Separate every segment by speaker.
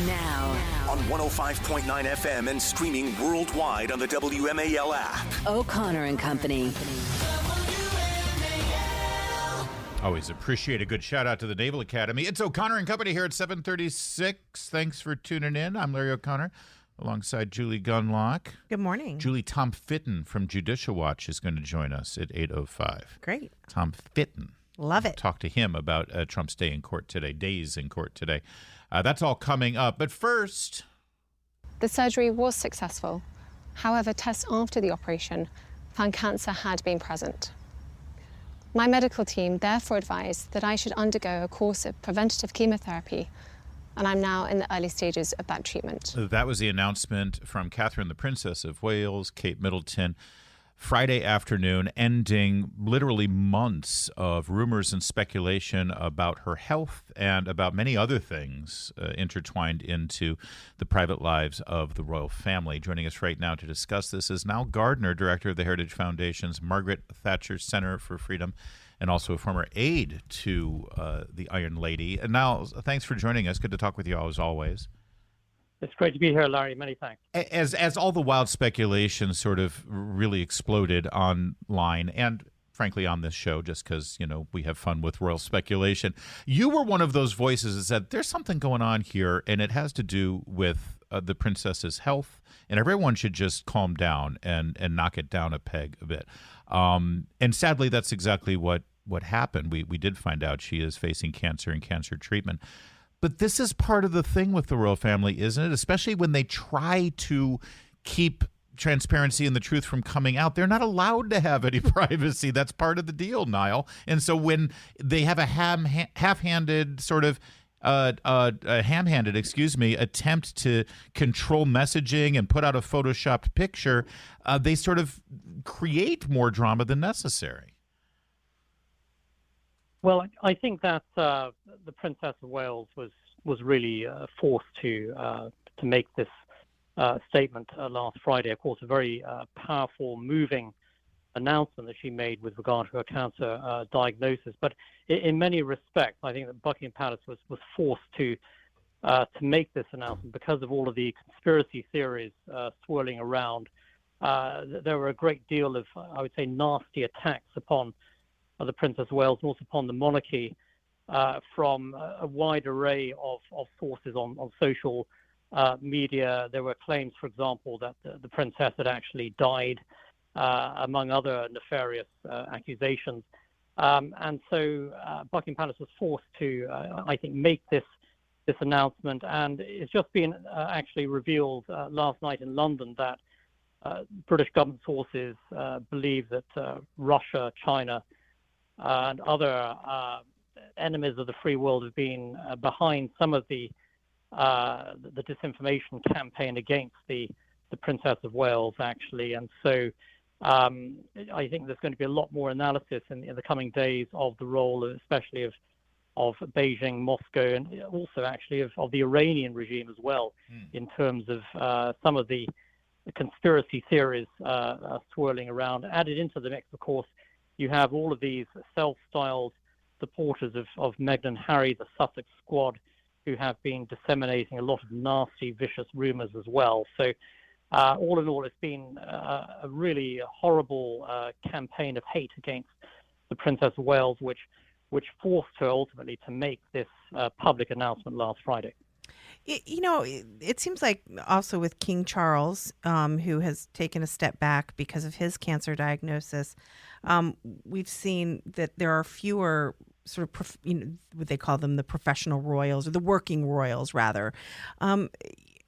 Speaker 1: Now
Speaker 2: on 105.9 FM and streaming worldwide on the WMAL app.
Speaker 1: O'Connor and Company.
Speaker 3: Always appreciate a good shout out to the Naval Academy. It's O'Connor and Company here at 7:36. Thanks for tuning in. I'm Larry O'Connor alongside Julie Gunlock.
Speaker 4: Good morning.
Speaker 3: Julie, Tom Fitton from Judicial Watch is going to join us at 8:05.
Speaker 4: Great.
Speaker 3: Tom Fitton.
Speaker 4: Love it.
Speaker 3: Talk to him about Trump's days in court today. That's all coming up. But first,
Speaker 5: the surgery was successful. However, tests after the operation found cancer had been present. My medical team therefore advised that I should undergo a course of preventative chemotherapy, and I'm now in the early stages of that treatment.
Speaker 3: That was the announcement from Catherine, the Princess of Wales, Kate Middleton, Friday afternoon, ending literally months of rumors and speculation about her health and about many other things intertwined into the private lives of the royal family. Joining us right now to discuss this is Nile Gardiner, director of the Heritage Foundation's Margaret Thatcher Center for Freedom, and also a former aide to the Iron Lady. And Nile, thanks for joining us. Good to talk with you as always.
Speaker 6: It's great to be here, Larry. Many thanks.
Speaker 3: As all the wild speculation sort of really exploded online and, frankly, on this show, just because, we have fun with royal speculation, you were one of those voices that said there's something going on here, and it has to do with the princess's health, and everyone should just calm down and knock it down a peg a bit. And sadly, that's exactly what happened. We did find out she is facing cancer and cancer treatment. But this is part of the thing with the royal family, isn't it? Especially when they try to keep transparency and the truth from coming out. They're not allowed to have any privacy. That's part of the deal, Niall. And so when they have a ham-handed attempt to control messaging and put out a photoshopped picture, they sort of create more drama than necessary.
Speaker 6: Well, I think that the Princess of Wales was really forced to make this statement last Friday. Of course, a very powerful, moving announcement that she made with regard to her cancer diagnosis. But in many respects, I think that Buckingham Palace was forced to make this announcement because of all of the conspiracy theories swirling around. There were a great deal of, I would say, nasty attacks upon the Princess of Wales and also upon the monarchy from a wide array of sources on social media. There were claims, for example, that the princess had actually died, among other nefarious accusations. And so Buckingham Palace was forced to, I think, make this announcement. And it's just been actually revealed last night in London that British government sources believe that Russia, China, and other enemies of the free world have been behind some of the disinformation campaign against the Princess of Wales, actually. And so I think there's going to be a lot more analysis in the coming days of the role, especially of Beijing, Moscow, and also actually of the Iranian regime as well, in terms of some of the conspiracy theories swirling around. Added into the mix, of course, you have all of these self-styled supporters of Meghan and Harry, the Sussex Squad, who have been disseminating a lot of nasty, vicious rumors as well. So all in all, it's been a really horrible campaign of hate against the Princess of Wales, which forced her ultimately to make this public announcement last Friday.
Speaker 4: It seems like also with King Charles, who has taken a step back because of his cancer diagnosis, we've seen that there are fewer sort of, what they call them, the professional royals, or the working royals, rather.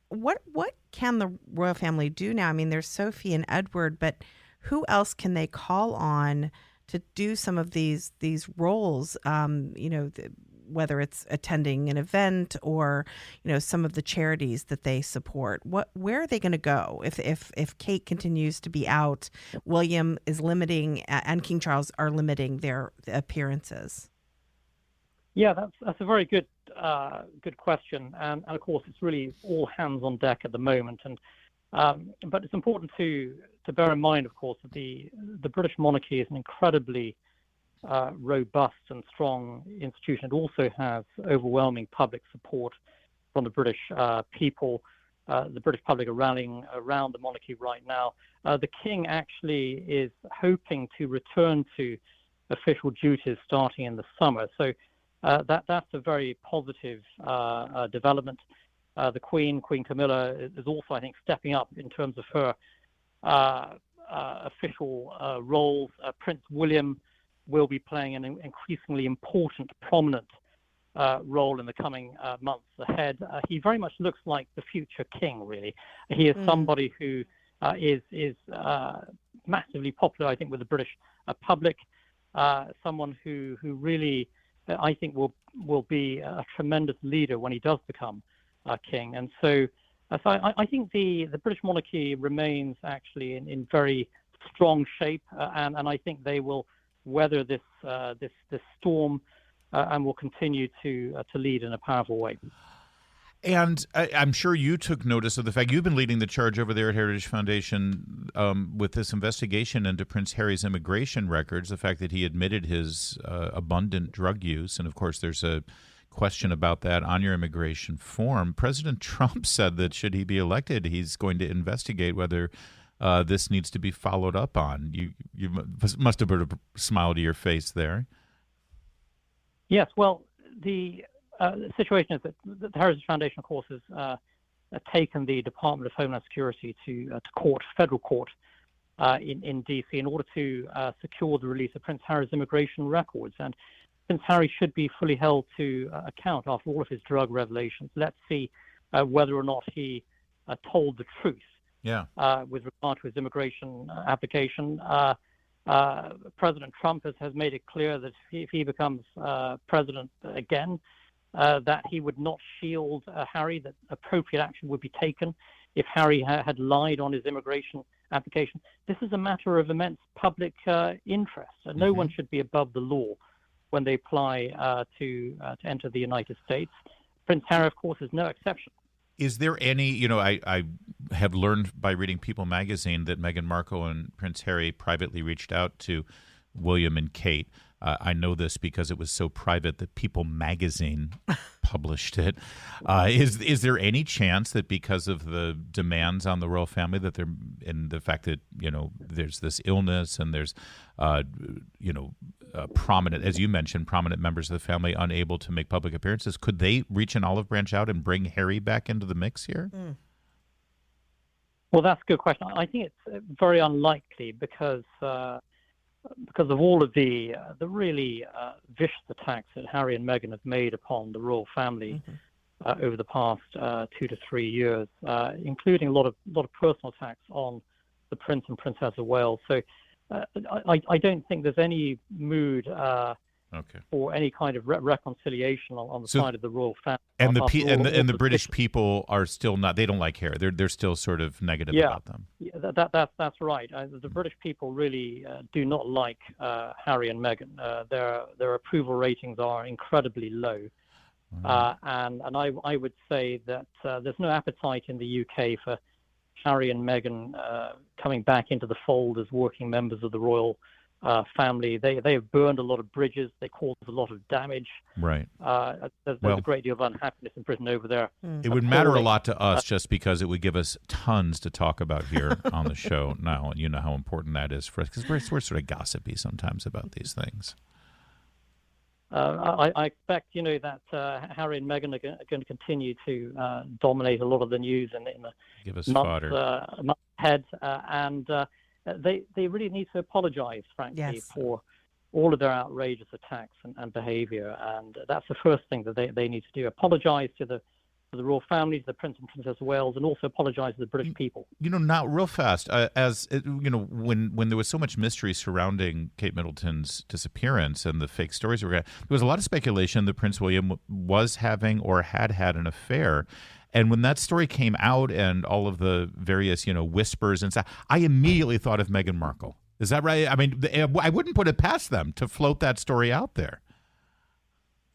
Speaker 4: What can the royal family do now? I mean, there's Sophie and Edward, but who else can they call on to do some of these roles? Whether it's attending an event or, some of the charities that they support. Where are they going to go if Kate continues to be out, William is limiting, and King Charles are limiting their appearances?
Speaker 6: Yeah, that's a very good question, and of course it's really all hands on deck at the moment. And but it's important to bear in mind, of course, that the British monarchy is an incredibly robust and strong institution. It also has overwhelming public support from the British people. The British public are rallying around the monarchy right now. The King actually is hoping to return to official duties starting in the summer. So that's a very positive development. The Queen Camilla, is also, I think, stepping up in terms of her official roles. Prince William will be playing an increasingly important, prominent role in the coming months ahead. He very much looks like the future king, really. He is somebody who is massively popular, I think, with the British public. Someone who really, I think, will be a tremendous leader when he does become king. And so I think the British monarchy remains actually in very strong shape, and I think they will weather this storm and will continue to lead in a powerful way.
Speaker 3: And I'm sure you took notice of the fact you've been leading the charge over there at Heritage Foundation with this investigation into Prince Harry's immigration records, the fact that he admitted his abundant drug use. And, of course, there's a question about that on your immigration form. President Trump said that should he be elected, he's going to investigate whether this needs to be followed up on. You must have put a smile to your face there.
Speaker 6: Yes, well, the situation is that the Heritage Foundation, of course, has taken the Department of Homeland Security to court, federal court, in D.C. in order to secure the release of Prince Harry's immigration records. And Prince Harry should be fully held to account after all of his drug revelations. Let's see whether or not he told the truth with regard to his immigration application. President Trump has made it clear that if he becomes president again, that he would not shield Harry, that appropriate action would be taken if Harry had lied on his immigration application. This is a matter of immense public interest. No one should be above the law when they apply to enter the United States. Prince Harry, of course, is no exception.
Speaker 3: Is there any, I have learned by reading People magazine that Meghan Markle and Prince Harry privately reached out to William and Kate. I know this because it was so private that People magazine published it. Is there any chance that because of the demands on the royal family that they're, and the fact that, there's this illness and there's, prominent, as you mentioned, prominent members of the family unable to make public appearances, could they reach an olive branch out and bring Harry back into the mix here?
Speaker 6: Well, that's a good question. I think it's very unlikely because of all of the really vicious attacks that Harry and Meghan have made upon the royal family over the past 2 to 3 years, including a lot of personal attacks on the Prince and Princess of Wales. So I don't think there's any mood for any kind of reconciliation on the side of the royal family.
Speaker 3: And the British people are still not. They don't like Harry. They're still sort of negative about them.
Speaker 6: Yeah, that's right. The British people really do not like Harry and Meghan. Their approval ratings are incredibly low, and I would say that there's no appetite in the UK for Harry and Meghan coming back into the fold as working members of the royal family. They have burned a lot of bridges. They caused a lot of damage.
Speaker 3: Right.
Speaker 6: There's a great deal of unhappiness in Britain over there.
Speaker 3: It would matter a lot to us just because it would give us tons to talk about here on the show now. And you know how important that is for us because we're sort of gossipy sometimes about these things.
Speaker 6: I expect, that Harry and Meghan are going to continue to dominate a lot of the news in the months ahead. And they really need to apologize, frankly, for all of their outrageous attacks and behavior. And that's the first thing that they need to do. Apologize to the royal family, to the Prince and Princess of Wales, and also apologize to the British people. Now, real fast, when there was so much mystery surrounding Kate Middleton's disappearance and the fake stories there was a lot of speculation that Prince William was having or had an affair. And when that story came out and all of the various, whispers and stuff, I immediately thought of Meghan Markle. Is that right? I mean, I wouldn't put it past them to float that story out there.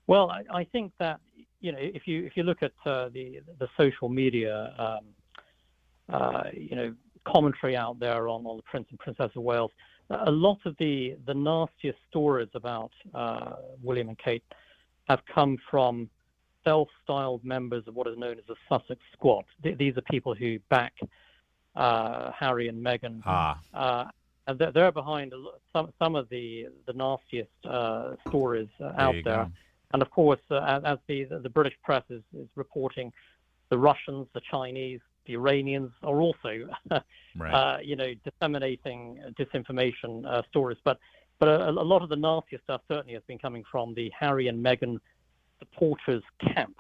Speaker 6: Well, I think that, if you look at the social media, commentary out there on the Prince and Princess of Wales, a lot of the nastiest stories about William and Kate have come from self-styled members of what is known as the Sussex Squad. These are people who back Harry and Meghan. And they're behind some of the nastiest stories out there. And of course, as the British press is reporting, the Russians, the Chinese, the Iranians are also, disseminating disinformation stories. But a lot of the nastiest stuff certainly has been coming from the Harry and Meghan supporters camp,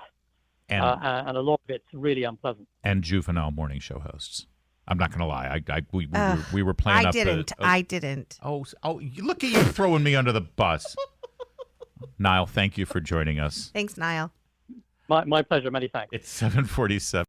Speaker 6: and a lot of it's really unpleasant. And
Speaker 3: juvenile morning show hosts. I'm not going to lie. We were playing.
Speaker 4: I didn't.
Speaker 3: Oh! Look at you throwing me under the bus. Nile, thank you for joining us.
Speaker 4: Thanks, Nile.
Speaker 6: My pleasure. Many thanks.
Speaker 3: It's 7:47.